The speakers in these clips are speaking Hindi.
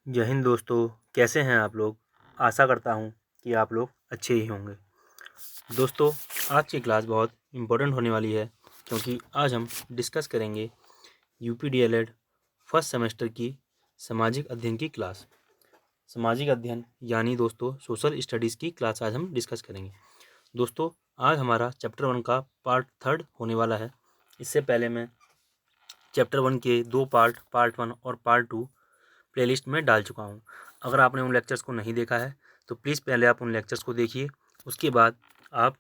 जय हिंद दोस्तों, कैसे हैं आप लोग। आशा करता हूं कि आप लोग अच्छे ही होंगे। दोस्तों, आज की क्लास बहुत इम्पोर्टेंट होने वाली है क्योंकि आज हम डिस्कस करेंगे यूपी डीएलएड फर्स्ट सेमेस्टर की सामाजिक अध्ययन की क्लास। सामाजिक अध्ययन यानी दोस्तों सोशल स्टडीज़ की क्लास आज हम डिस्कस करेंगे। दोस्तों, आज हमारा चैप्टर 1 का पार्ट 3 होने वाला है। इससे पहले मैं चैप्टर 1 के 2 पार्ट 1 और पार्ट 2 प्लेलिस्ट में डाल चुका हूँ। अगर आपने उन लेक्चर्स को नहीं देखा है तो प्लीज़ पहले आप उन लेक्चर्स को देखिए, उसके बाद आप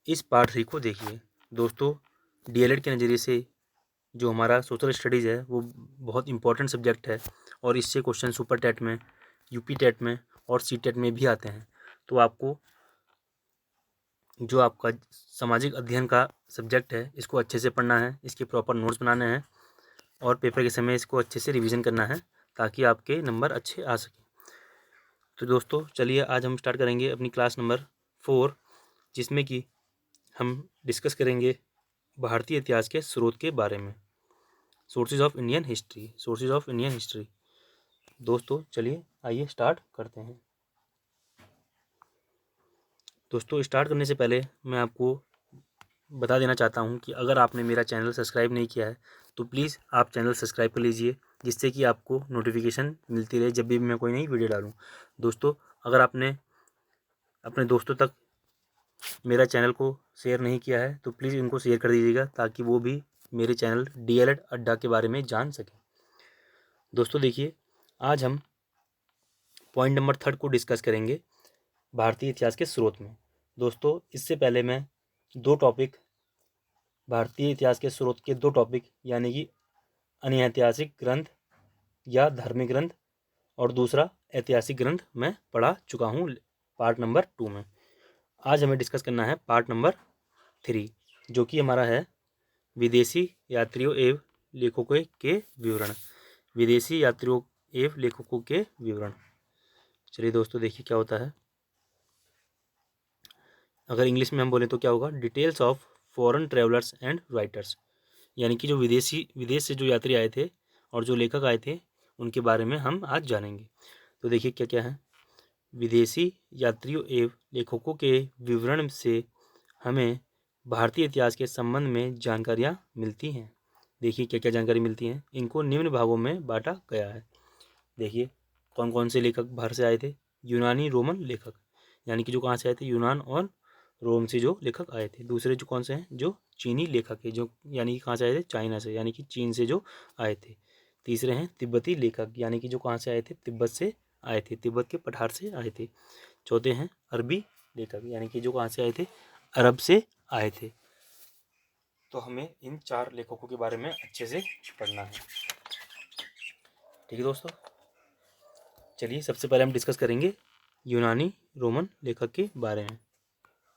इस पार्ट 3 को देखिए। दोस्तों, डीएलएड के नज़रिए से जो हमारा सोशल स्टडीज़ है वो बहुत इंपॉर्टेंट सब्जेक्ट है और इससे क्वेश्चन सुपर टेट में, यूपी टेट में और सी टेट में भी आते हैं। तो आपको जो आपका सामाजिक अध्ययन का सब्जेक्ट है इसको अच्छे से पढ़ना है, इसके प्रॉपर नोट्स बनाने हैं और पेपर के समय इसको अच्छे से रिवीजन करना है ताकि आपके नंबर अच्छे आ सकें। तो दोस्तों चलिए आज हम स्टार्ट करेंगे अपनी क्लास नंबर 4, जिसमें कि हम डिस्कस करेंगे भारतीय इतिहास के स्रोत के बारे में। Sources of Indian history. दोस्तों चलिए आइए स्टार्ट करते हैं। दोस्तों, स्टार्ट करने से पहले मैं आपको बता देना चाहता हूं कि अगर आपने मेरा चैनल सब्सक्राइब नहीं किया है तो प्लीज़ आप चैनल सब्सक्राइब कर लीजिए, जिससे कि आपको नोटिफिकेशन मिलती रहे जब भी मैं कोई नई वीडियो डालूं। दोस्तों, अगर आपने अपने दोस्तों तक मेरा चैनल को शेयर नहीं किया है तो प्लीज़ इनको शेयर कर दीजिएगा ताकि वो भी मेरे चैनल डीएलएड अड्डा के बारे में जान सकें। दोस्तों देखिए, आज हम पॉइंट नंबर 3 को डिस्कस करेंगे भारतीय इतिहास के स्रोत में। दोस्तों, इससे पहले मैं दो टॉपिक, भारतीय इतिहास के स्रोत के दो टॉपिक यानी कि अनऐतिहासिक ग्रंथ या धार्मिक ग्रंथ और दूसरा ऐतिहासिक ग्रंथ मैं पढ़ा चुका हूँ पार्ट नंबर 2 में। आज हमें डिस्कस करना है पार्ट नंबर 3, जो कि हमारा है विदेशी यात्रियों एवं लेखकों के विवरण। विदेशी यात्रियों एवं लेखकों के विवरण। चलिए दोस्तों देखिए क्या होता है। अगर इंग्लिश में हम बोलें तो क्या होगा, details of foreign travellers and writers, यानी कि जो विदेश से जो यात्री आए थे और जो लेखक आए थे उनके बारे में हम आज जानेंगे। तो देखिए क्या क्या है। विदेशी यात्रियों एवं लेखकों के विवरण से हमें भारतीय इतिहास के संबंध में जानकारियाँ मिलती हैं। देखिए क्या क्या जानकारी मिलती हैं। इनको निम्न भागों में बांटा गया है। देखिए कौन कौन से लेखक बाहर से आए थे। यूनानी रोमन लेखक, यानी कि जो कहाँ से आए थे, यूनान और रोम से जो लेखक आए थे। दूसरे जो कौन से हैं, जो चीनी लेखक है, जो यानी कि कहाँ से आए थे, चाइना से, यानी कि चीन से जो आए थे। तीसरे हैं तिब्बती लेखक, यानी कि जो कहाँ से आए थे, तिब्बत से आए थे, तिब्बत के पठार से आए थे। चौथे हैं अरबी लेखक, यानी कि जो कहाँ से आए थे, अरब से आए थे। तो हमें इन 4 लेखकों के बारे में अच्छे से पढ़ना है। ठीक है दोस्तों, चलिए सबसे पहले हम डिस्कस करेंगे यूनानी रोमन लेखक के बारे में।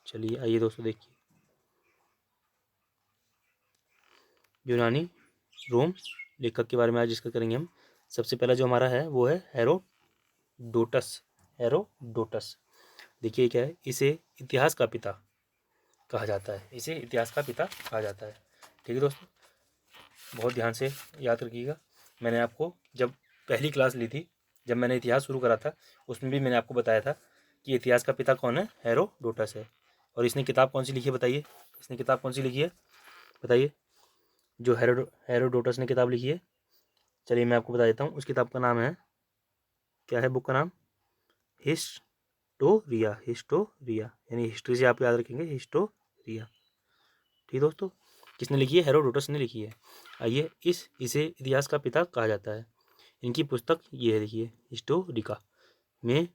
चलिए आइए दोस्तों देखिए, यूनानी रोम लेखक के बारे में आज डिस्कस करेंगे हम। सबसे पहला जो हमारा है वो है हेरोडोटस। हेरोडोटस देखिए क्या है, इसे इतिहास का पिता कहा जाता है। इसे इतिहास का पिता कहा जाता है। ठीक है दोस्तों, बहुत ध्यान से याद रखिएगा। मैंने आपको जब पहली क्लास ली थी, जब मैंने इतिहास शुरू करा था, उसमें भी मैंने आपको बताया था कि इतिहास का पिता कौन है, हेरोडोटस है। और इसने किताब कौन सी लिखी है बताइए, इसने किताब कौन सी लिखी है बताइए, जो हेरोडोटस ने किताब लिखी है। चलिए मैं आपको बता देता हूँ, उस किताब का नाम है, क्या है बुक का नाम, हिस्टोरिया। हिस्टोरिया यानी हिस्ट्री से आप याद रखेंगे, हिस्टोरिया। ठीक दोस्तों, किसने लिखी है, हेरोडोटस ने लिखी है। आइए इसे इतिहास का पिता कहा जाता है। इनकी पुस्तक ये है, देखिए, हिस्टोरिका में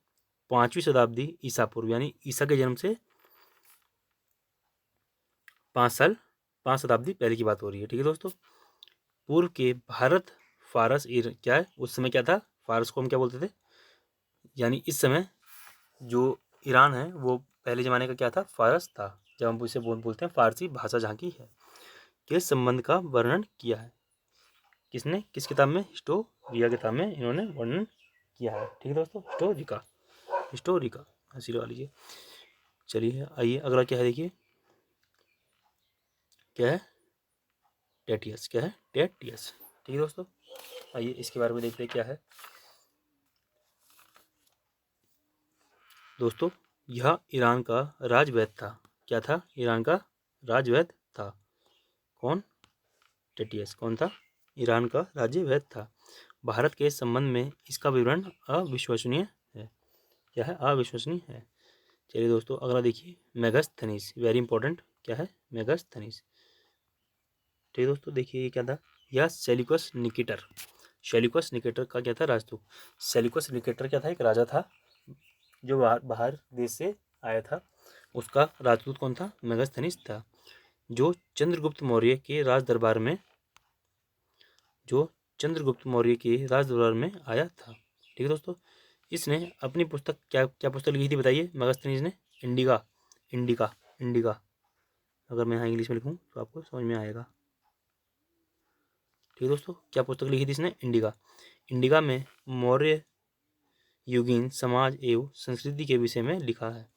5वीं शताब्दी ईसा पूर्व, यानी ईसा के जन्म से 5 शताब्दी पहले की बात हो रही है। ठीक है दोस्तों, पूर्व के भारत फारस क्या है, उस समय क्या था, फारस को हम क्या बोलते थे, यानी इस समय जो ईरान है वो पहले ज़माने का क्या था, फारस था। जब हम इसे बोलते हैं फारसी भाषा जहाँ की है, के संबंध का वर्णन किया है। किसने, किस किताब में, हिस्टोरिया किताब में इन्होंने वर्णन किया है। ठीक है दोस्तों, हिस्टोरिका, हिस्टोरिका हंसी लगा लीजिए। चलिए आइए अगला क्या है, देखिए क्या है, टेटियस। क्या है, टेटियस। ठीक है दोस्तों, आइए इसके बारे में देखते हैं क्या है। दोस्तों यह ईरान का राजवैद था। क्या था? ईरान का राजवैद था। कौन? टेटियस। कौन था? ईरान का राजवैद था। भारत के संबंध में इसका विवरण अविश्वसनीय है। क्या है? अविश्वसनीय है। चलिए दोस्तों अगला देखिए, मेगास्थनीज, वेरी इंपॉर्टेंट। क्या है? मेगास्थनीज। ठीक है दोस्तों, देखिए ये क्या था? यह सेल्यूकस निकेटर। सेल्यूकस निकेटर का क्या था? राजदूत। सेल्यूकस निकेटर क्या था? एक राजा था जो बाहर देश से आया था। उसका राजदूत कौन था? मेगास्थनीज था, जो चंद्रगुप्त मौर्य के राज दरबार में आया था। ठीक है दोस्तों, इसने अपनी पुस्तक क्या क्या पुस्तक लिखी थी बताइए मेगास्थनीज ने? इंडिका। इंडिका। इंडिका। अगर मैं यहाँ इंग्लिश में लिखूँ तो आपको समझ में आएगा। ठीक है दोस्तों, क्या पुस्तक लिखी थी इसने? इंडिका। इंडिका में मौर्य युगीन समाज एवं संस्कृति के विषय में लिखा है।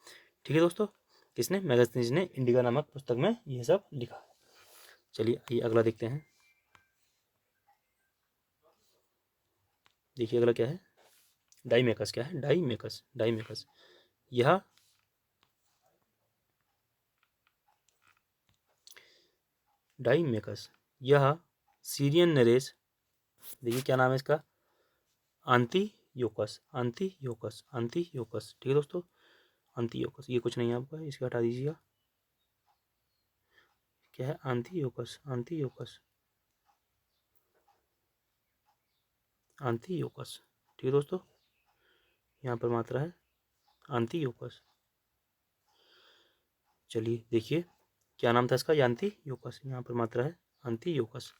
ठीक है दोस्तों, किसने? मेगास्थनीज ने इंडिका नामक पुस्तक में यह सब लिखा है। चलिए आइए अगला देखते हैं। देखिए अगला क्या है? डाइमेकस। क्या है? डाइमेकस। डाइमेकस यह डाइमेकस यह सीरियन नरेश, देखिए क्या नाम है इसका? आंतीयोकस। आंतीयोकस। आंतीयोकस। ठीक है दोस्तों, आंतीयोकस। ये कुछ नहीं है आपका, इसको हटा दीजिएगा। क्या है? आंतीयोकस। आंतीयोकस। आंतीयोकस। ठीक है दोस्तों, यहाँ पर मात्रा है आंतीयोकस। चलिए देखिए क्या नाम था इसका? यांतीयोकस। यहाँ पर मात्रा है आंतीयोकस।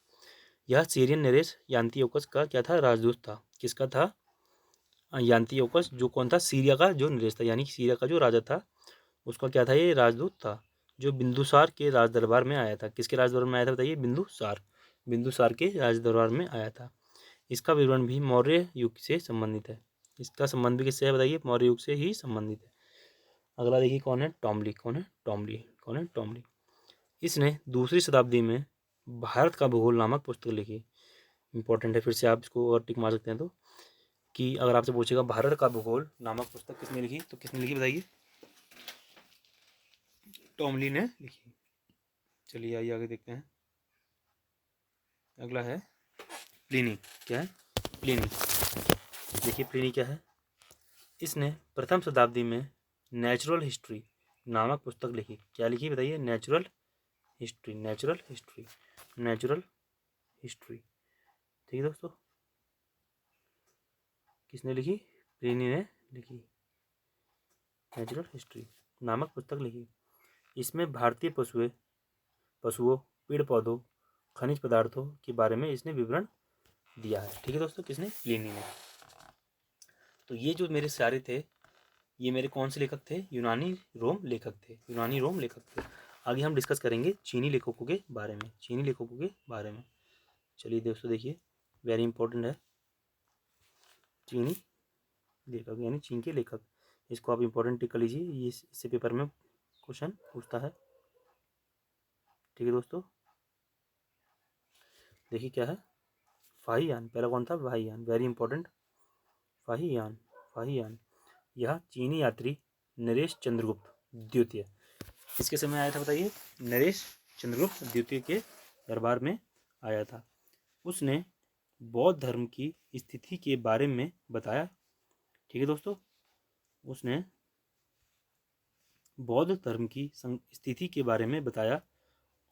यह सीरियन नरेश यांतीयोकस का क्या था? राजदूत था। किसका था? यांतीयोकस। जो कौन था? सीरिया का जो नरेश था, यानी सीरिया का जो राजा था, उसका क्या था? ये राजदूत था, जो बिंदुसार के राज दरबार में आया था। किसके राज दरबार में आया था बताइए? बिंदुसार। बिंदुसार के राज दरबार में आया था। इसका विवरण भी मौर्य युग से संबंधित है। इसका संबंध भी किससे है बताइए? मौर्य युग से ही संबंधित है। अगला देखिए कौन है? टॉमली। कौन है? टॉमली। कौन है? टॉमली। इसने दूसरी शताब्दी में भारत का भूगोल नामक पुस्तक लिखी। इंपॉर्टेंट है, फिर से आप इसको और टिक मार सकते हैं तो, कि अगर आपसे पूछेगा भारत का भूगोल नामक पुस्तक किसने लिखी, तो किसने लिखी बताइए? टॉमली ने लिखी। चलिए आइए आगे देखते हैं। अगला है प्लिनी। क्या है? प्लिनी। देखिए प्लिनी क्या है? इसने प्रथम शताब्दी में नेचुरल हिस्ट्री नामक पुस्तक लिखी। क्या लिखी बताइए? Natural history. Natural history. Natural history. ठीक है दोस्तों, किसने लिखी? प्लिनी ने लिखी। नेचुरल हिस्ट्री नामक पुस्तक लिखी। इसमें भारतीय पशुओं, पेड़ पौधों, खनिज पदार्थों के बारे में इसने विवरण दिया है। ठीक है दोस्तों, किसने? प्लिनी ने। तो ये जो मेरे सारे थे, ये मेरे कौन से लेखक थे? यूनानी रोम लेखक थे। यूनानी रोम लेखक थे। आगे हम डिस्कस करेंगे चीनी लेखकों के बारे में। चीनी लेखकों के बारे में। चलिए दोस्तों देखिए, वेरी इंपॉर्टेंट है चीनी लेखक, यानी चीन के लेखक। इसको आप इंपॉर्टेंट टिक कर लीजिए, ये इससे पेपर में क्वेश्चन पूछता है। ठीक है दोस्तों, देखिए क्या है? फाहियान। पहला कौन था? Fahien. Very important. Fahien. Fahien यह चीनी यात्री नरेश चंद्रगुप्त द्वितीय, किसके समय आया था बताइए? नरेश चंद्रगुप्त द्वितीय के दरबार में आया था। उसने बौद्ध धर्म की स्थिति के बारे में बताया। ठीक है दोस्तों, उसने बौद्ध धर्म की स्थिति के बारे में बताया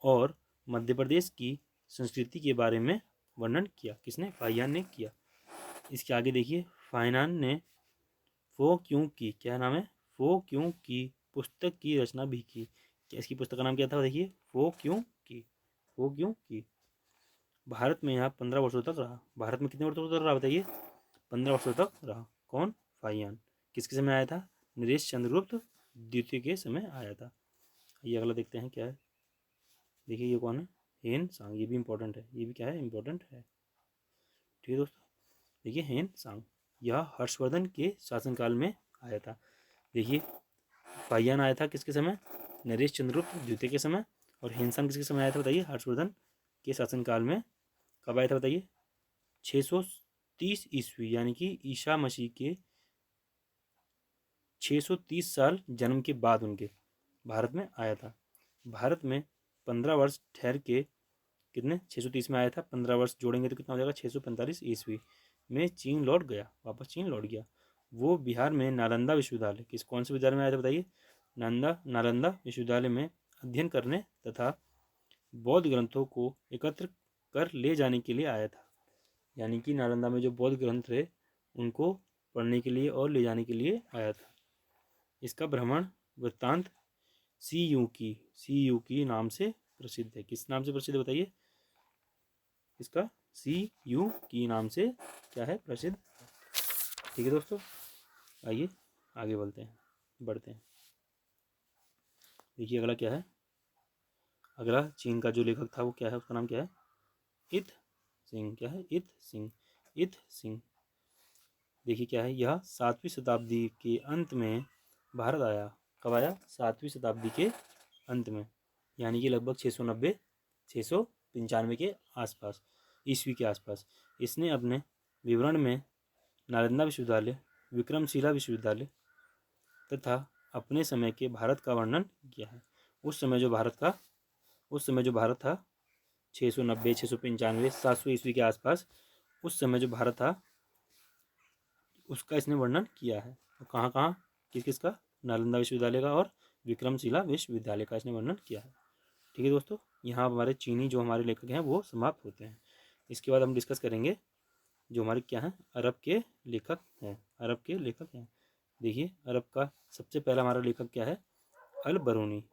और मध्य प्रदेश की संस्कृति के बारे में वर्णन किया। किसने? फाहियान ने किया। इसके आगे देखिए, फाहियान ने फो क्यों की, क्या नाम है? फो क्यों की पुस्तक की रचना भी की। क्या इसकी पुस्तक का नाम क्या था देखिए? फो क्यों की। फो क्यों की। भारत में यहाँ 15 वर्षों तक रहा। भारत में कितने वर्षों तक रहा बताइए? 15 वर्षों तक रहा। कौन? फाहियान। किसके समय आया था? नरेश चंद्रगुप्त द्वितीय के समय आया था। ये अगला देखते हैं क्या है। देखिए ये कौन है? हेन सांग। ये भी इंपॉर्टेंट है, ये भी क्या है? इंपॉर्टेंट है। ठीक है दोस्तों, देखिए हेन सांग, यह हर्षवर्धन के शासनकाल में आया था। देखिए फाहियान आया था किसके समय? नरेश चंद्रगुप्त द्वितीय के समय। और हेनसांग किसके समय आया था बताइए? हर्षवर्धन के शासनकाल में। कब आया था बताइए? 630 ईस्वी, यानी कि ईसा मसीह के 630 साल जन्म के बाद उनके भारत में आया था। भारत में 15 वर्ष ठहर के कितने 630 में आया था, 15 वर्ष जोड़ेंगे तो कितना हो जाएगा 645 ईस्वी में चीन लौट गया, वापस चीन लौट गया। वो बिहार में नालंदा विश्वविद्यालय, किस कौन से विद्यालय में आया था बताइए, नालंदा विश्वविद्यालय में अध्ययन करने तथा बौद्ध ग्रंथों को एकत्र कर ले जाने के लिए आया था। यानी कि नालंदा में जो बौद्ध ग्रंथ थे उनको पढ़ने के लिए और ले जाने के लिए आया था। इसका भ्रमण वृत्तांत सी यू की नाम से प्रसिद्ध है। किस नाम से प्रसिद्ध बताइए, इसका सी यू की नाम से क्या है, प्रसिद्ध। ठीक है दोस्तों, आइए आगे बढ़ते हैं। देखिए अगला क्या है, अगला चीन का जो लेखक था वो क्या है, उसका नाम क्या है, इत सिंह। क्या है, इत सिंह। देखिए क्या है, यह 7वीं शताब्दी के अंत में भारत आया। कब आया, 7वीं शताब्दी के अंत में, यानी कि लगभग 695 के आसपास, ईस्वी के आसपास। इसने अपने विवरण में नालंदा विश्वविद्यालय, विक्रमशिला विश्वविद्यालय तथा अपने समय के भारत का वर्णन किया है। उस समय जो भारत था 690, 695, 700 ईस्वी के आसपास, उस समय जो भारत था उसका इसने वर्णन किया है। कहाँ कहाँ, किसका, नालंदा विश्वविद्यालय का और विक्रमशिला विश्वविद्यालय का इसने वर्णन किया है। ठीक है दोस्तों, यहाँ हमारे चीनी जो हमारे लेखक हैं वो समाप्त होते हैं। इसके बाद हम डिस्कस करेंगे जो हमारे क्या हैं, अरब के लेखक हैं। देखिए अरब का सबसे पहला हमारा लेखक क्या है, अल बरूनी।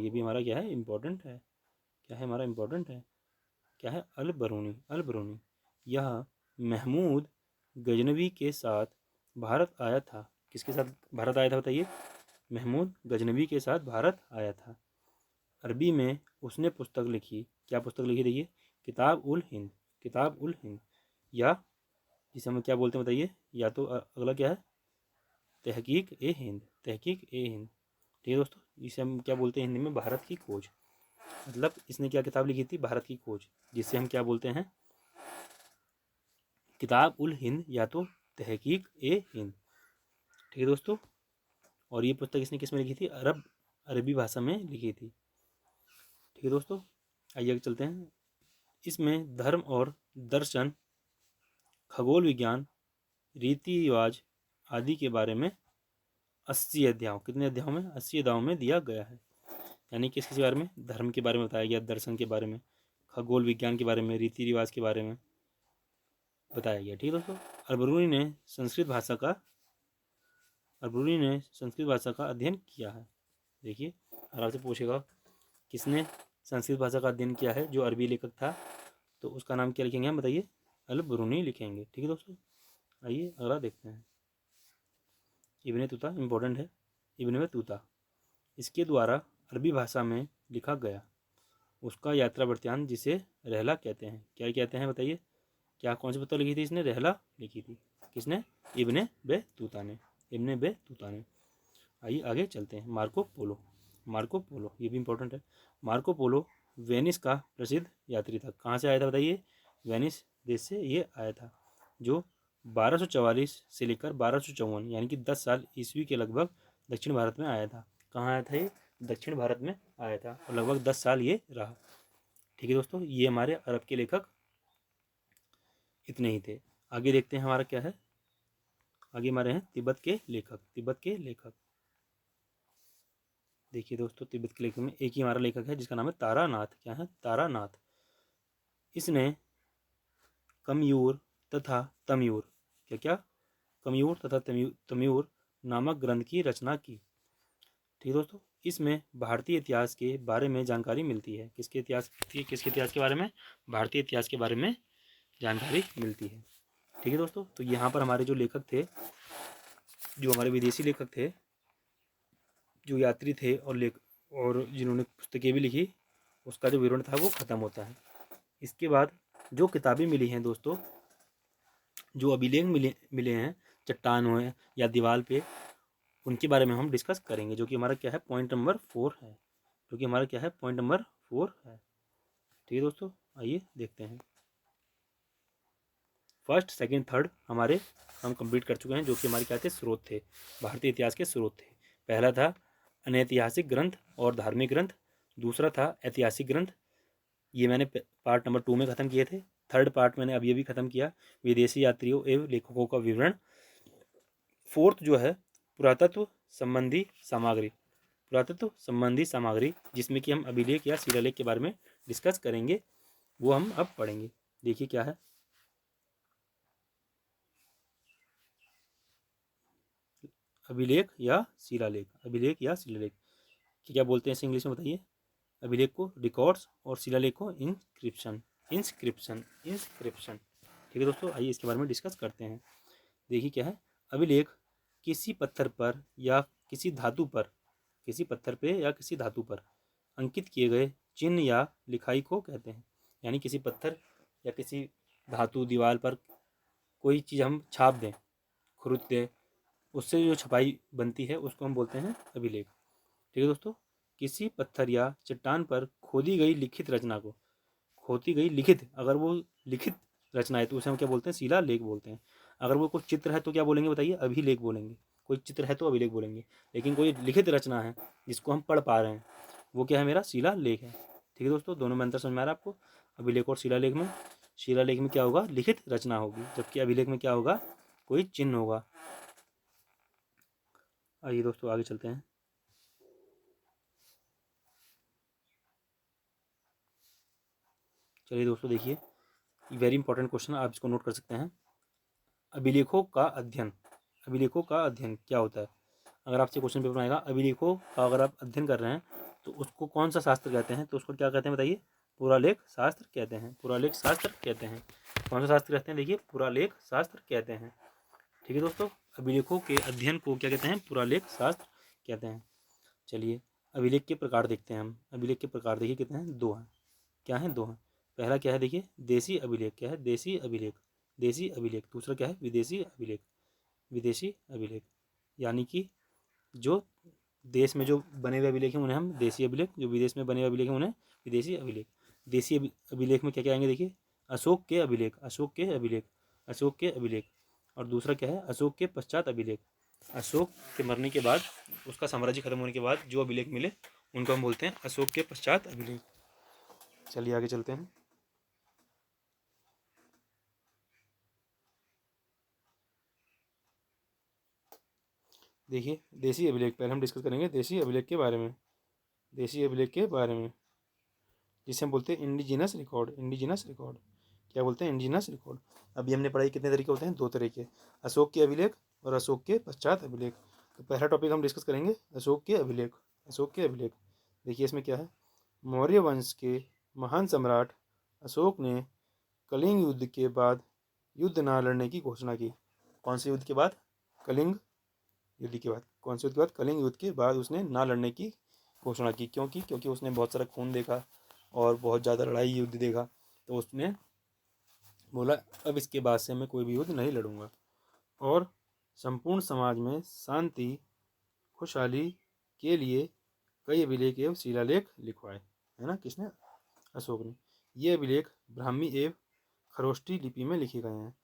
ये भी हमारा क्या है, इम्पोर्टेंट है। क्या है हमारा, इम्पोर्टेंट है। क्या है, अल बरूनी। यह महमूद गजनवी के साथ भारत आया था। किसके साथ भारत आया था बताइए, महमूद गजनवी के साथ भारत आया था। अरबी में उसने पुस्तक लिखी। क्या पुस्तक लिखी, देखिए, किताब उल हिंद, या जिसे हम क्या बोलते हैं बताइए, या तो अगला क्या है, तहकीक ए हिंद। ठीक है दोस्तों, इसे हम क्या बोलते हैं हिंदी में, भारत की खोज। मतलब इसने क्या किताब लिखी थी, भारत की खोज, जिसे हम क्या बोलते हैं, किताब उल हिंद या तो तहकीक ए हिंद। ठीक है दोस्तों, और ये पुस्तक इसने किस में लिखी थी, अरबी भाषा में लिखी थी। ठीक है दोस्तों, आइए आगे चलते हैं। इसमें धर्म और दर्शन, खगोल विज्ञान, रीति रिवाज आदि के बारे में 80 अध्यायों, कितने अध्यायों में, 80 अध्यायों में दिया गया है। यानी कि इसके बारे में, धर्म के बारे में बताया गया, दर्शन के बारे में, खगोल विज्ञान के बारे में, रीति रिवाज के बारे में बताया गया। ठीक है दोस्तों, अल-बरूनी ने संस्कृत भाषा का अध्ययन किया है। देखिए आराम से पूछेगा किसने संस्कृत भाषा का अध्ययन किया है, जो अरबी लेखक था, तो उसका नाम क्या लिखेंगे हम बताइए, अल-बरूनी लिखेंगे। ठीक है दोस्तों, आइए अगला देखते हैं। इब्ने तूता इम्पोर्टेंट है। इब्ने बतूता, इसके द्वारा अरबी भाषा में लिखा गया उसका यात्रा वृत्तांत, जिसे रहला कहते हैं। क्या कहते हैं बताइए, क्या कौन सी पुस्तक लिखी थी इसने, रहला लिखी थी। किसने, इब्ने बतूता ने। आइए आगे चलते हैं। मार्को पोलो, ये भी इम्पोर्टेंट है। मार्को पोलो वेनिस का प्रसिद्ध यात्री था। कहाँ से आया था बताइए, वेनिस देश से ये आया था, जो 1244 से लेकर 1254 यानी कि 10 साल ईस्वी के लगभग दक्षिण भारत में आया था। कहाँ आया था ये, दक्षिण भारत में आया था, और लगभग 10 साल ये रहा। ठीक है दोस्तों, ये हमारे अरब के लेखक इतने ही थे। आगे देखते हैं हमारा क्या है, आगे हमारे हैं तिब्बत के लेखक। देखिए दोस्तों, तिब्बत के लेखक में एक ही हमारा लेखक है जिसका नाम है तारानाथ। क्या है, तारानाथ। इसने कमयूर तथा तमियूर, क्या कमयूर तथा तमियूर नामक ग्रंथ की रचना की। ठीक है दोस्तों, इसमें भारतीय इतिहास के बारे में जानकारी मिलती है। किसके इतिहास के बारे में, भारतीय इतिहास के बारे में जानकारी मिलती है। ठीक है दोस्तों, तो यहाँ पर हमारे जो लेखक थे, जो हमारे विदेशी लेखक थे, जो यात्री थे और जिन्होंने पुस्तकें भी लिखी, उसका जो विवरण था वो ख़त्म होता है। इसके बाद जो किताबें मिली हैं दोस्तों, जो अभिलेख मिले हैं चट्टानों में या दीवार पे, उनके बारे में हम डिस्कस करेंगे, जो कि हमारा क्या है, पॉइंट नंबर 4 है। ठीक है दोस्तों, आइए देखते हैं। फर्स्ट सेकंड थर्ड हमारे हम कंप्लीट कर चुके हैं, जो कि हमारे क्या थे, स्रोत थे, भारतीय इतिहास के स्रोत थे। पहला था अनैतिहासिक ग्रंथ और धार्मिक ग्रंथ, दूसरा था ऐतिहासिक ग्रंथ, ये मैंने पार्ट नंबर 2 में ख़त्म किए थे। थर्ड पार्ट मैंने अभी अभी ख़त्म किया, विदेशी यात्रियों एवं लेखकों का विवरण। फोर्थ जो है पुरातत्व संबंधी सामग्री, पुरातत्व संबंधी सामग्री, जिसमें कि हम अभिलेख या शिलालेख के बारे में डिस्कस करेंगे, वो हम अब पढ़ेंगे। देखिए क्या है, अभिलेख या शिलालेख, अभिलेख या शिलालेख क्या बोलते हैं इसे इंग्लिश में बताइए। अभिलेख को रिकॉर्ड्स और शिलालेख को इंस्क्रिप्शन, इंस्क्रिप्शन, इंस्क्रिप्शन। ठीक है दोस्तों, आइए इसके बारे में डिस्कस करते हैं। देखिए क्या है, अभिलेख किसी पत्थर पर या किसी धातु पर, किसी पत्थर पे या किसी धातु पर अंकित किए गए चिन्ह या लिखाई को कहते हैं। यानी किसी पत्थर या किसी धातु दीवार पर कोई चीज़ हम छाप दें, खुरद दें, उससे जो छपाई बनती है उसको हम बोलते हैं अभिलेख। ठीक है दोस्तों, किसी पत्थर या चट्टान पर खोदी गई लिखित रचना को, खोदी गई लिखित, अगर वो लिखित रचना है तो उसे हम क्या बोलते हैं, शिलालेख बोलते हैं। अगर वो कुछ चित्र है तो क्या बोलेंगे बताइए, अभिलेख बोलेंगे। कोई चित्र है तो अभिलेख बोलेंगे, लेकिन कोई लिखित रचना है जिसको हम पढ़ पा रहे हैं, वो क्या है, मेरा शिलालेख है। ठीक है दोस्तों, दोनों में अंतर समझ में आ रहा है आपको। अभिलेख और शिलालेख में, शिलालेख में क्या होगा, लिखित रचना होगी, जबकि अभिलेख में क्या होगा, कोई चिन्ह होगा। आइए दोस्तों आगे चलते हैं। चलिए दोस्तों देखिए, वेरी इंपॉर्टेंट क्वेश्चन, आप इसको नोट कर सकते हैं। अभिलेखों का अध्ययन, अभिलेखों का अध्ययन क्या होता है। अगर आपसे क्वेश्चन पेपर में आएगा अभिलेखों का, अगर आप अध्ययन कर रहे हैं तो उसको कौन सा शास्त्र कहते हैं, तो उसको क्या कहते हैं बताइए, पुरालेख शास्त्र कहते हैं, पुरालेख शास्त्र कहते हैं। कौन सा शास्त्र कहते हैं, देखिए पुरालेख शास्त्र कहते हैं। ठीक है दोस्तों, अभिलेखों के अध्ययन को क्या कहते हैं, पुरालेख शास्त्र कहते हैं। चलिए अभिलेख के प्रकार देखते हैं हम। अभिलेख के प्रकार देखिए कितने हैं, दो हैं। क्या हैं, दो हैं। पहला क्या है देखिए, देसी अभिलेख, क्या है, देसी अभिलेख, देसी अभिलेख। दूसरा क्या है, विदेशी अभिलेख, विदेशी अभिलेख। यानी कि जो देश में जो बने हुए अभिलेख हैं उन्हें हम देसी अभिलेख, जो विदेश में बने हुए अभिलेख हैं उन्हें विदेशी अभिलेख। देसी अभिलेख में क्या क्या आएंगे देखिए, अशोक के अभिलेख, अशोक के अभिलेख, अशोक के अभिलेख। और दूसरा क्या है, अशोक के पश्चात अभिलेख, अशोक के मरने के बाद, उसका साम्राज्य खत्म होने के बाद जो अभिलेख मिले उनको हम बोलते हैं अशोक के पश्चात अभिलेख। चलिए आगे चलते हैं। देखिए देसी अभिलेख, पहले हम डिस्कस करेंगे देसी अभिलेख के बारे में, देसी अभिलेख के बारे में, जिसे हम बोलते हैं इंडिजिनस रिकॉर्ड, इंडिजिनस रिकॉर्ड। क्या बोलते हैं, इंडिजिनस रिकॉर्ड। अभी हमने पढ़ाई कितने तरीके होते हैं, दो तरीके, अशोक के अभिलेख और अशोक के पश्चात अभिलेख। तो पहला टॉपिक हम डिस्कस करेंगे अशोक के अभिलेख, अशोक के अभिलेख। देखिए इसमें क्या है, मौर्य वंश के महान सम्राट अशोक ने कलिंग युद्ध के बाद युद्ध ना लड़ने की घोषणा की। कौन से युद्ध के बाद, कलिंग युद्ध के बाद। कौन से युद्ध के बाद, कलिंग युद्ध के बाद उसने ना लड़ने की घोषणा की। क्योंकि उसने बहुत सारा खून देखा और बहुत ज़्यादा लड़ाई युद्ध देखा, तो उसने बोला अब इसके बाद से मैं कोई भी युद्ध नहीं लड़ूंगा। और संपूर्ण समाज में शांति खुशहाली के लिए कई अभिलेख एवं शिलालेख लिखवाए, है ना, किसने, अशोक ने। ये अभिलेख ब्राह्मी एवं खरोष्टी लिपि में लिखे गए हैं।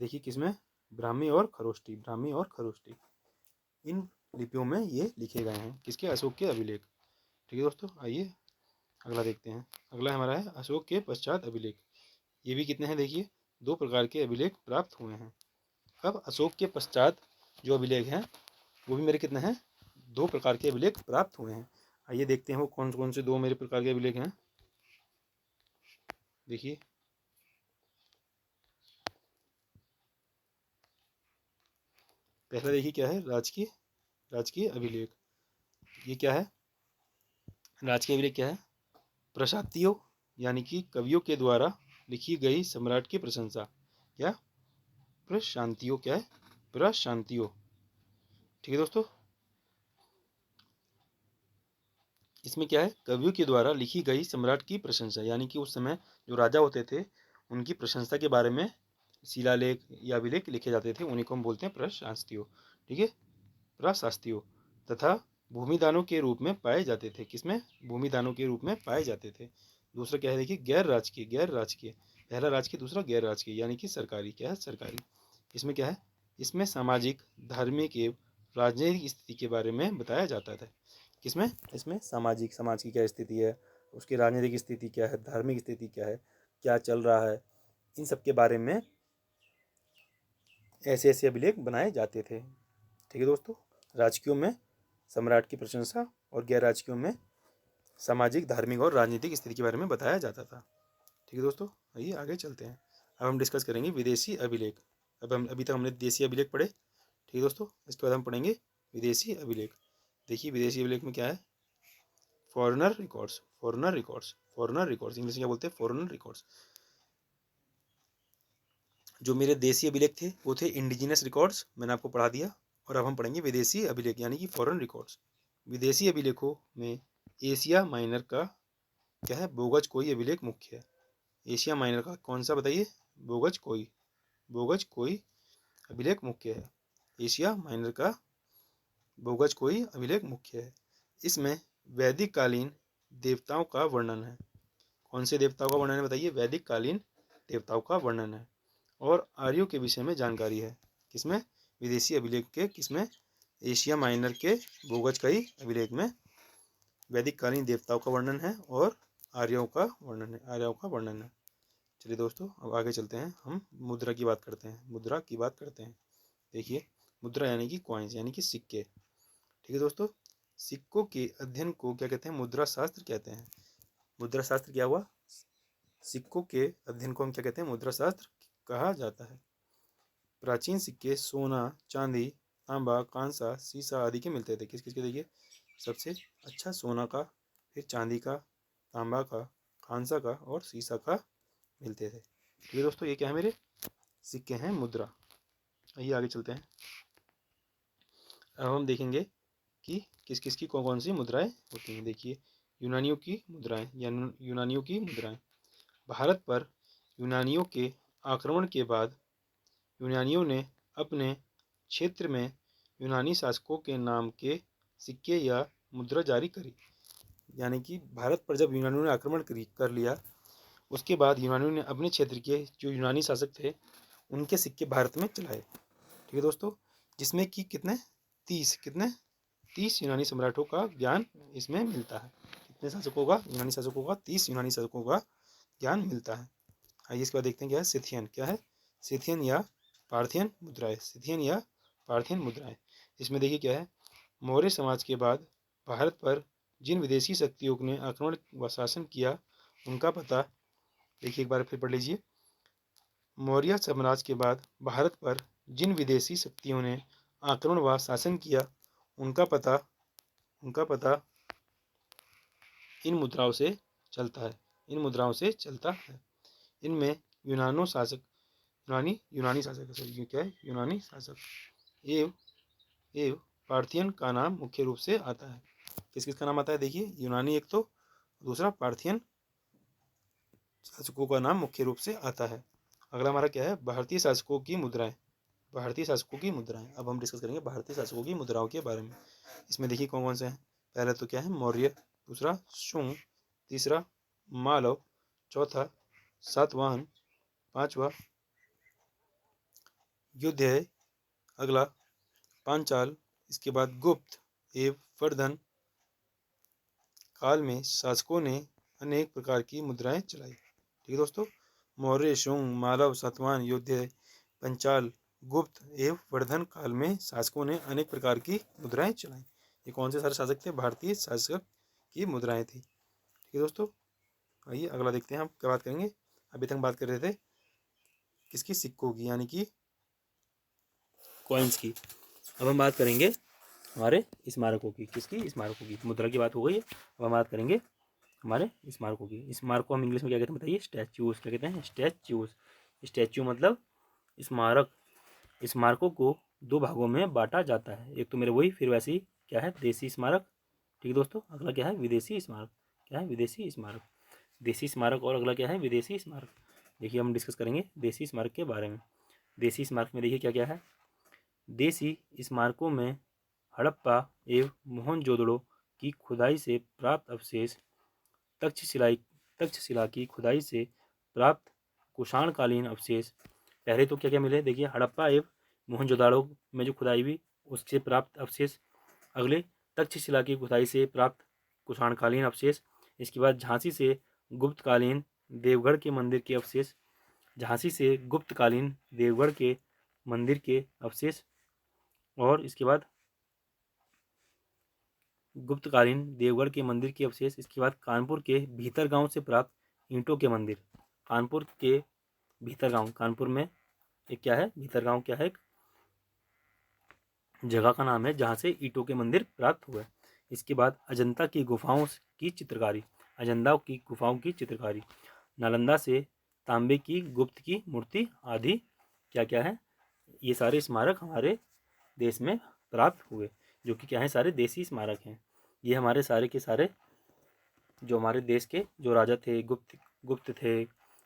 देखिए किसमें, ब्राह्मी और खरोष्टी, ब्राह्मी और खरोष्टी, इन लिपियों में ये लिखे गए हैं, किसके, अशोक के अभिलेख। ठीक है दोस्तों, आइए अगला देखते हैं। अगला हमारा है अशोक के पश्चात अभिलेख। ये भी कितने हैं देखिए, दो प्रकार के अभिलेख प्राप्त हुए हैं। अब अशोक के पश्चात जो अभिलेख हैं वो भी मेरे कितने हैं, दो प्रकार के अभिलेख प्राप्त हुए हैं। आइए देखते हैं वो कौन कौन से दो मेरे प्रकार के अभिलेख हैं। देखिए पहला देखिए क्या है, राजकीय, राजकीय अभिलेख। ये क्या है, राजकीय अभिलेख क्या है, प्रशातियों यानी कि कवियों के द्वारा लिखी गई सम्राट की प्रशंसा, क्या, प्रशांतियों, क्या है, प्रशांतियों। ठीक है दोस्तों, इसमें क्या है, कवियों के द्वारा लिखी गई सम्राट की प्रशंसा, यानी कि उस समय जो राजा होते थे उनकी प्रशंसा के बारे में शिलालेख या अभिलेख लिखे जाते थे, उन्हीं को हम बोलते हैं प्रशास्त्रियों। ठीक है, प्रशास्त्रियों। तथा भूमिदानों के रूप में पाए जाते थे, किसमें, भूमिदानों के रूप में पाए जाते थे। दूसरा क्या है देखिए, गैर राजकीय, गैर राजकीय। पहला राजकीय, दूसरा गैर राजकीय, यानी कि सरकारी। क्या है? सरकारी। इसमें क्या है? इसमें सामाजिक, धार्मिक एवं राजनीतिक स्थिति के बारे में बताया जाता था। किसमें? इसमें सामाजिक, समाज की क्या स्थिति है, उसकी राजनीतिक स्थिति क्या है, धार्मिक स्थिति क्या है, क्या चल रहा है, इन सब के बारे में ऐसे ऐसे अभिलेख बनाए जाते थे। ठीक है दोस्तों। राजकीयों में सम्राट की प्रशंसा और गैर राजकीयों में सामाजिक, धार्मिक और राजनीतिक स्थिति के बारे में बताया जाता था। ठीक है दोस्तों, आइए आगे चलते हैं। अब हम डिस्कस करेंगे विदेशी अभिलेख। अभी तक हमने देशी अभिलेख पढ़े। ठीक है दोस्तों, इसके बाद हम पढ़ेंगे विदेशी अभिलेख। देखिए विदेशी अभिलेख में क्या है? Foreigner records, foreigner records, foreigner records, English में क्या बोलते हैं? Foreigner records. जो मेरे देसी अभिलेख थे वो थे इंडिजिनस रिकॉर्ड्स, मैंने आपको पढ़ा दिया। और अब हम पढ़ेंगे विदेशी अभिलेख यानी कि फॉरेन रिकॉर्ड्स। विदेशी अभिलेखों में एशिया माइनर का क्या है? बोगज कोई अभिलेख मुख्य है। एशिया माइनर का कौन सा बताइए? बोगज कोई, बोगज कोई अभिलेख मुख्य है। एशिया माइनर का बोगज कोई अभिलेख मुख्य है। इसमें वैदिक कालीन देवताओं का वर्णन है। कौन से देवताओं का वर्णन है बताइए? वैदिक कालीन देवताओं का वर्णन है और आर्यों के विषय में जानकारी है। किसमें? विदेशी अभिलेख के किसमें? एशिया माइनर के बोगज कई अभिलेख में वैदिक कालीन देवताओं का वर्णन है और आर्यों का वर्णन है, आर्यों का वर्णन है। चलिए दोस्तों, अब आगे चलते हैं। हम मुद्रा की बात करते हैं, मुद्रा की बात करते हैं। देखिए मुद्रा यानी कि कॉइन्स यानी कि सिक्के। ठीक है दोस्तों, सिक्कों के अध्ययन को क्या कहते हैं? मुद्रा शास्त्र कहते हैं। मुद्रा शास्त्र क्या हुआ? सिक्कों के अध्ययन को हम क्या कहते हैं? मुद्रा शास्त्र कहा जाता है। प्राचीन सिक्के सोना, चांदी, तांबा, कांसा, सीसा आदि के मिलते थे। किस किस के? देखिए सबसे अच्छा सोना का, फिर चांदी का, तांबा का, कांसा का और सीसा का मिलते थे। ये दोस्तों ये क्या है? मेरे सिक्के हैं, मुद्रा। आइए आगे चलते हैं। अब हम देखेंगे कि किस किस की कौन कौन सी मुद्राएं होती हैं। देखिए यूनानियों की मुद्राएं या यूनानियों की मुद्राएं। भारत पर यूनानियों के आक्रमण के बाद यूनानियों ने अपने क्षेत्र में यूनानी शासकों के नाम के सिक्के या मुद्रा जारी करी। यानी कि भारत पर जब यूनानियों ने आक्रमण कर लिया, उसके बाद यूनानियों ने अपने क्षेत्र के जो यूनानी शासक थे उनके सिक्के भारत में चलाए। ठीक है दोस्तों, जिसमें कि कितने? 30, कितने? 30 यूनानी सम्राटों का ज्ञान इसमें मिलता है। कितने शासकों का? यूनानी शासकों का 30 यूनानी शासकों का ज्ञान मिलता है। आइए इसके बाद देखते हैं क्या है सिथियन। क्या है? सिथियन या पार्थियन मुद्राएं। सिथियन या पार्थियन मुद्राएं। इसमें देखिए क्या है? मौर्य समाज के बाद भारत पर जिन विदेशी शक्तियों ने आक्रमण व शासन किया उनका पता। देखिए एक बार फिर पढ़ लीजिए। मौर्य साम्राज्य के बाद भारत पर जिन विदेशी शक्तियों ने आक्रमण व शासन किया उनका पता इन मुद्राओं से चलता है। इन मुद्राओं से चलता है। इनमें यूनानो शासक, यूनानी शासक क्या है? यूनानी शासक एवं पार्थियन का नाम मुख्य रूप से आता है। किस किस का नाम आता है? देखिए यूनानी एक तो, दूसरा पार्थियन शासकों का नाम मुख्य रूप से आता है। अगला हमारा क्या है? भारतीय शासकों की मुद्राएं। भारतीय शासकों की मुद्राएं। अब हम डिस्कस करेंगे भारतीय शासकों की मुद्राओं के बारे में। इसमें देखिए कौन कौन से हैं। पहला तो क्या है? मौर्य, दूसरा शुंग, तीसरा मालव, चौथा सातवाहन, पांचवा युद्ध, अगला पांचाल, इसके बाद गुप्त एवं वर्धन काल में शासकों ने अनेक प्रकार की मुद्राएं चलाई। ठीक है दोस्तों, मौर्य, शुंग, मालव, सातवाहन, युद्ध, पंचाल, गुप्त एवं वर्धन काल में शासकों ने अनेक प्रकार की मुद्राएं चलाई। ये कौन से सारे शासक थे? भारतीय शासक की मुद्राएं थी। ठीक है दोस्तों, आइए अगला देखते हैं हम क्या बात करेंगे। अभी तक बात कर रहे थे किसकी? सिक्कों की यानी कि कॉइन्स की। अब हम बात करेंगे हमारे स्मारकों की। किसकी? स्मारकों की। मुद्रा की बात हो गई है, अब हम बात करेंगे हमारे स्मारकों की। स्मारक को हम इंग्लिश में क्या कहते हैं बताइए? स्टैच्यूज। क्या कहते हैं? स्टैच्यूज। स्टैच्यू मतलब स्मारक। स्मारकों को दो भागों में बांटा जाता है। एक तो मेरे वही, फिर वैसे ही क्या है? देसी स्मारक। ठीक है दोस्तों, अगला क्या है? विदेशी स्मारक। क्या है? विदेशी स्मारक। देसी स्मारक और अगला क्या है? विदेशी स्मारक। देखिए हम डिस्कस करेंगे देसी स्मारक के बारे में। देसी स्मारक में देखिए क्या क्या है। देसी स्मारकों में हड़प्पा एवं मोहनजोदड़ो की खुदाई से प्राप्त अवशेष, तक्षशिला की खुदाई से प्राप्त कुषाणकालीन अवशेष। पहले तो क्या क्या मिले, देखिए हड़प्पा एवं मोहनजोदाड़ो में जो खुदाई हुई उससे प्राप्त अवशेष। अगले तक्षशिला की खुदाई से प्राप्त कुषाणकालीन अवशेष। इसके बाद झांसी से गुप्तकालीन देवगढ़ के मंदिर के अवशेष। झांसी से गुप्तकालीन देवगढ़ के मंदिर के अवशेष। और इसके बाद गुप्तकालीन देवगढ़ के मंदिर के अवशेष। इसके बाद कानपुर के भीतरगांव से प्राप्त ईंटों के मंदिर। कानपुर के भीतरगांव, कानपुर में एक क्या है, भीतरगांव क्या है, एक जगह का नाम है जहाँ से ईंटों के मंदिर प्राप्त हुए। इसके बाद अजंता की गुफाओं की चित्रकारी। अजंता की गुफाओं की चित्रकारी। नालंदा से तांबे की गुप्त की मूर्ति आदि क्या क्या है, ये सारे स्मारक हमारे देश में प्राप्त हुए, जो कि क्या है, सारे देसी स्मारक हैं। ये हमारे सारे के सारे जो हमारे देश के जो राजा थे, गुप्त थे,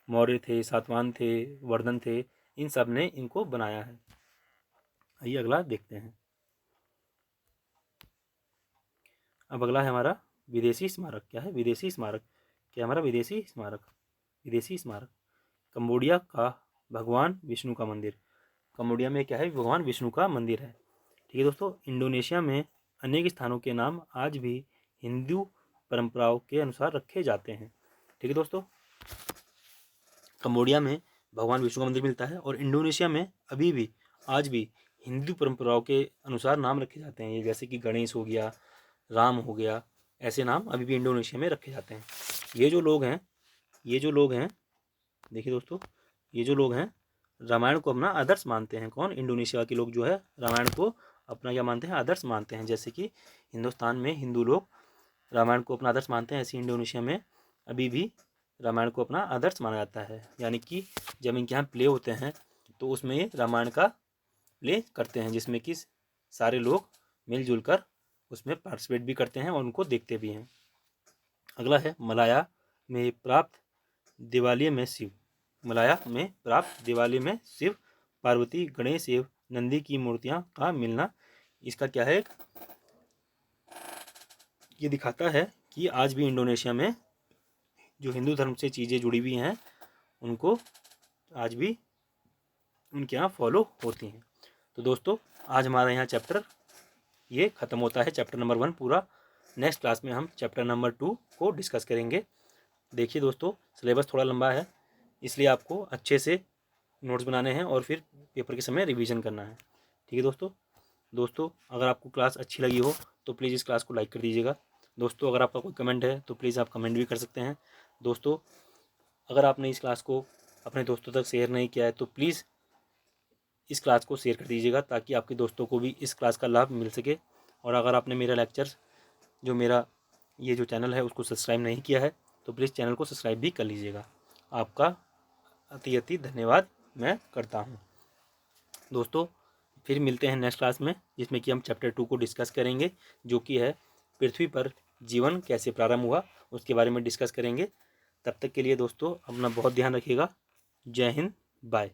मौर्य थे, सातवाहन थे, वर्धन थे, इन सब ने इनको बनाया है। आइए अगला देखते हैं। अब अगला है हमारा विदेशी स्मारक। क्या है, विदेशी स्मारक। क्या हमारा विदेशी स्मारक, विदेशी स्मारक। कंबोडिया का भगवान विष्णु का मंदिर। कंबोडिया में क्या है, भगवान विष्णु का मंदिर है। ठीक है दोस्तों। इंडोनेशिया में अनेक स्थानों के नाम आज भी हिंदू परंपराओं के अनुसार रखे जाते हैं। ठीक है दोस्तों। कंबोडिया में भगवान विष्णु का मंदिर मिलता है और इंडोनेशिया में अभी भी आज भी हिंदू परंपराओं के अनुसार नाम रखे जाते हैं। ये जैसे कि गणेश हो गया, राम हो गया, ऐसे नाम अभी भी इंडोनेशिया में रखे जाते हैं। ये जो लोग हैं देखिए दोस्तों, ये जो लोग हैं रामायण को अपना आदर्श मानते हैं। कौन, इंडोनेशिया के लोग जो है रामायण को अपना क्या मानते हैं, आदर्श मानते हैं। जैसे कि हिंदुस्तान में हिंदू लोग रामायण को अपना आदर्श मानते हैं, ऐसे इंडोनेशिया में अभी भी रामायण को अपना आदर्श माना जाता है। यानी कि जब इनके यहाँ प्ले होते हैं तो उसमें ये रामायण का प्ले करते हैं, जिसमें कि सारे लोग मिलजुल कर उसमें पार्टिसिपेट भी करते हैं और उनको देखते भी हैं। अगला है मलाया में प्राप्त दिवाली में शिव। मलाया में प्राप्त दिवाली में शिव, पार्वती, गणेश एवं नंदी की मूर्तियां का मिलना। इसका क्या है, ये दिखाता है कि आज भी इंडोनेशिया में जो हिंदू धर्म से चीज़ें जुड़ी हुई हैं उनको आज भी उनके यहाँ फॉलो होती हैं। तो दोस्तों आज हमारा यहाँ चैप्टर ये ख़त्म होता है, चैप्टर नंबर 1 पूरा। नेक्स्ट क्लास में हम चैप्टर नंबर 2 को डिस्कस करेंगे। देखिए दोस्तों, सिलेबस थोड़ा लंबा है, इसलिए आपको अच्छे से नोट्स बनाने हैं और फिर पेपर के समय रिवीजन करना है। ठीक है दोस्तों अगर आपको क्लास अच्छी लगी हो तो प्लीज़ इस क्लास को लाइक कर दीजिएगा। दोस्तों अगर आपका कोई कमेंट है तो प्लीज़ आप कमेंट भी कर सकते हैं। दोस्तों अगर आपने इस क्लास को अपने दोस्तों तक शेयर नहीं किया है तो प्लीज़ इस क्लास को शेयर कर दीजिएगा, ताकि आपके दोस्तों को भी इस क्लास का लाभ मिल सके। और अगर आपने मेरा लेक्चर जो मेरा ये जो चैनल है उसको सब्सक्राइब नहीं किया है तो प्लीज़ चैनल को सब्सक्राइब भी कर लीजिएगा। आपका अति धन्यवाद मैं करता हूँ। दोस्तों फिर मिलते हैं नेक्स्ट क्लास में, जिसमें कि हम चैप्टर 2 को डिस्कस करेंगे, जो कि है पृथ्वी पर जीवन कैसे प्रारंभ हुआ, उसके बारे में डिस्कस करेंगे। तब तक के लिए दोस्तों अपना बहुत ध्यान रखिएगा। जय हिंद, बाय।